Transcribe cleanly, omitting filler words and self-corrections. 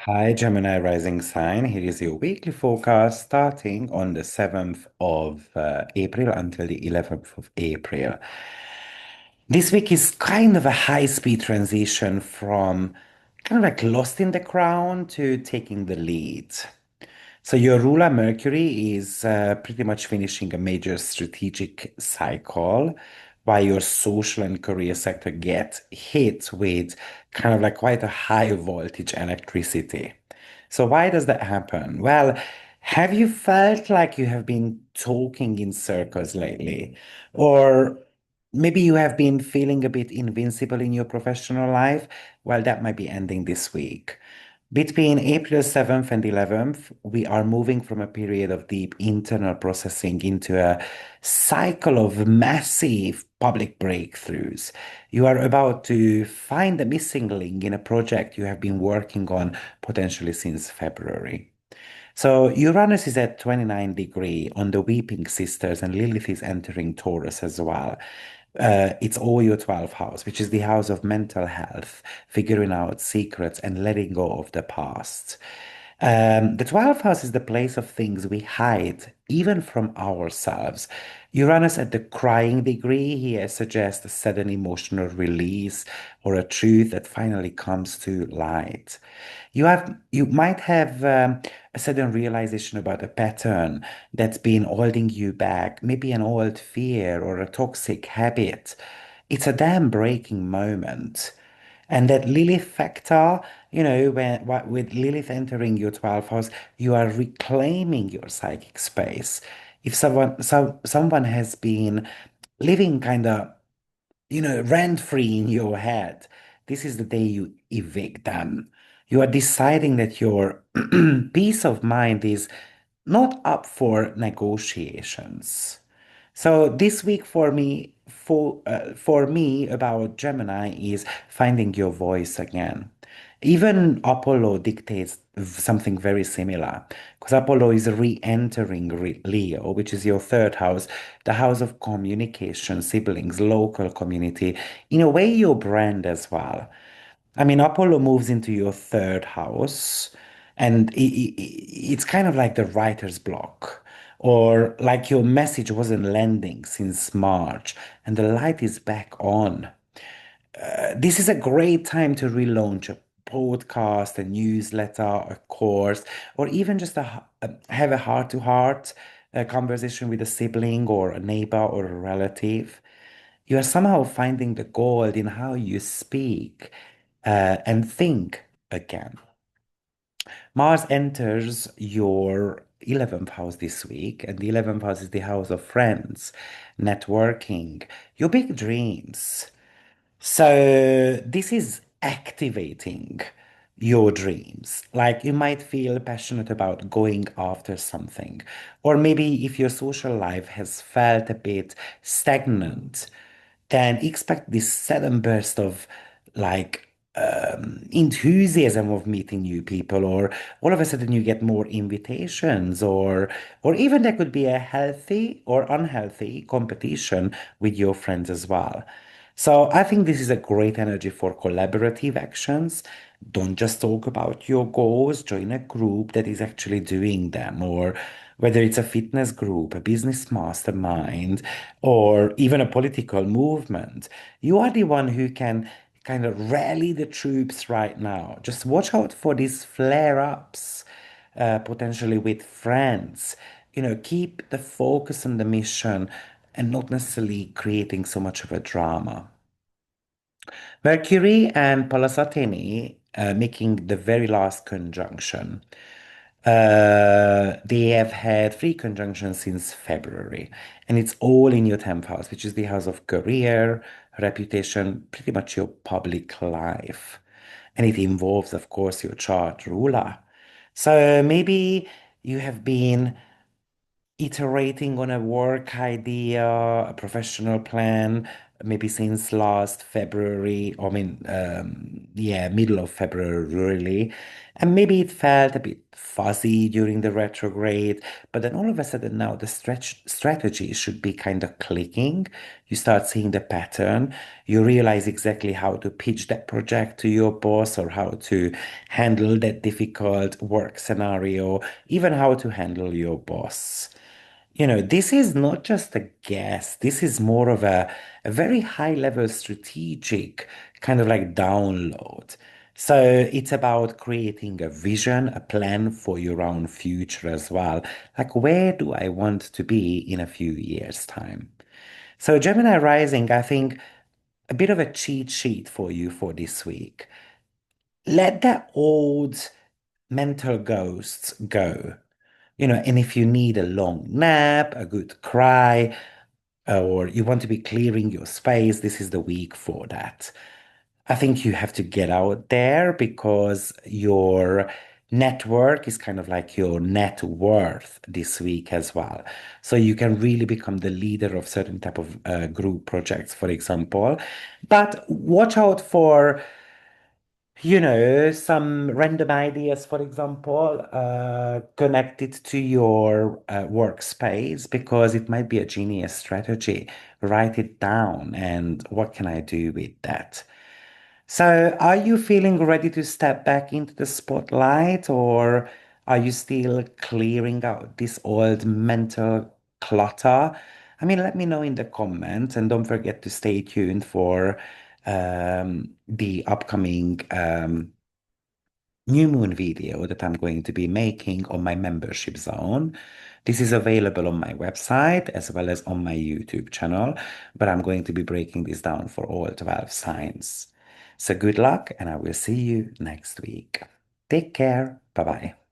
Hi, Gemini rising sign. Here is your weekly forecast starting on the 7th of April until the 11th of April. This week is kind of a high-speed transition from kind of like lost in the crown to taking the lead. So your ruler Mercury is pretty much finishing a major strategic cycle, while your social and career sector get hit with kind of like quite a high voltage electricity. So why does that happen? Well, have you felt like you have been talking in circles lately? Or maybe you have been feeling a bit invincible in your professional life? Well, that might be ending this week. Between April 7th and 11th, we are moving from a period of deep internal processing into a cycle of massive public breakthroughs. You are about to find the missing link in a project you have been working on potentially since February. So Uranus is at 29 degree on the Weeping Sisters, and Lilith is entering Taurus as well. It's all your 12th house, which is the house of mental health, figuring out secrets and letting go of the past. The 12th house is the place of things we hide, even from ourselves. Uranus at the crying degree here suggests a sudden emotional release or a truth that finally comes to light. You might have a sudden realization about a pattern that's been holding you back, maybe an old fear or a toxic habit. It's a damn breaking moment. And that Lilith factor, with Lilith entering your 12th house, you are reclaiming your psychic space. If someone has been living kind of rent-free in your head, this is the day you evict them. You are deciding that your peace of mind is not up for negotiations. So this week for me about Gemini is finding your voice again. Even Apollo dictates something very similar because Apollo is re-entering Leo, which is your third house, the house of communication, siblings, local community, in a way your brand as well. I mean, Apollo moves into your third house, and it's kind of like the writer's block, or like your message wasn't landing since March, and the light is back on. This is a great time to relaunch a podcast, a newsletter, a course, or even just have a heart-to-heart conversation with a sibling or a neighbor or a relative. You are somehow finding the gold in how you speak and think again. Mars enters your 11th house this week, and the 11th house is the house of friends, networking, your big dreams. So this is activating your dreams. Like you might feel passionate about going after something. Or maybe if your social life has felt a bit stagnant, then expect this sudden burst of like enthusiasm of meeting new people, or all of a sudden you get more invitations, or even there could be a healthy or unhealthy competition with your friends as well. So I think this is a great energy for collaborative actions. Don't just talk about your goals, join a group that is actually doing them, or whether it's a fitness group, a business mastermind, or even a political movement. You are the one who can kind of rally the troops right now. Just watch out for these flare-ups, potentially with friends. Keep the focus on the mission and not necessarily creating so much of a drama. Mercury and Palasatini making the very last conjunction. They have had three conjunctions since February, and it's all in your 10th house, which is the house of career, reputation, pretty much your public life. And it involves, of course, your chart ruler. So maybe you have been iterating on a work idea, a professional plan, maybe since last February, I mean, yeah, middle of February, really. And maybe it felt a bit fuzzy during the retrograde, but then all of a sudden now the strategy should be kind of clicking. You start seeing the pattern. You realize exactly how to pitch that project to your boss or how to handle that difficult work scenario, even how to handle your boss. This is not just a guess. This is more of a very high level strategic kind of like download. So it's about creating a vision, a plan for your own future as well. Like, where do I want to be in a few years' time? So, Gemini Rising, I think a bit of a cheat sheet for you for this week. Let the old mental ghosts go. And if you need a long nap, a good cry, or you want to be clearing your space, this is the week for that. I think you have to get out there because your network is kind of like your net worth this week as well. So you can really become the leader of certain type of group projects, for example. But watch out for some random ideas, for example, connected to your workspace because it might be a genius strategy. Write it down and what can I do with that? So, are you feeling ready to step back into the spotlight, or are you still clearing out this old mental clutter? I mean, let me know in the comments, and don't forget to stay tuned for the upcoming new moon video that I'm going to be making on my membership zone. This is available on my website as well as on my YouTube channel, but I'm going to be breaking this down for all 12 signs. So good luck, and I will see you next week. Take care. Bye bye.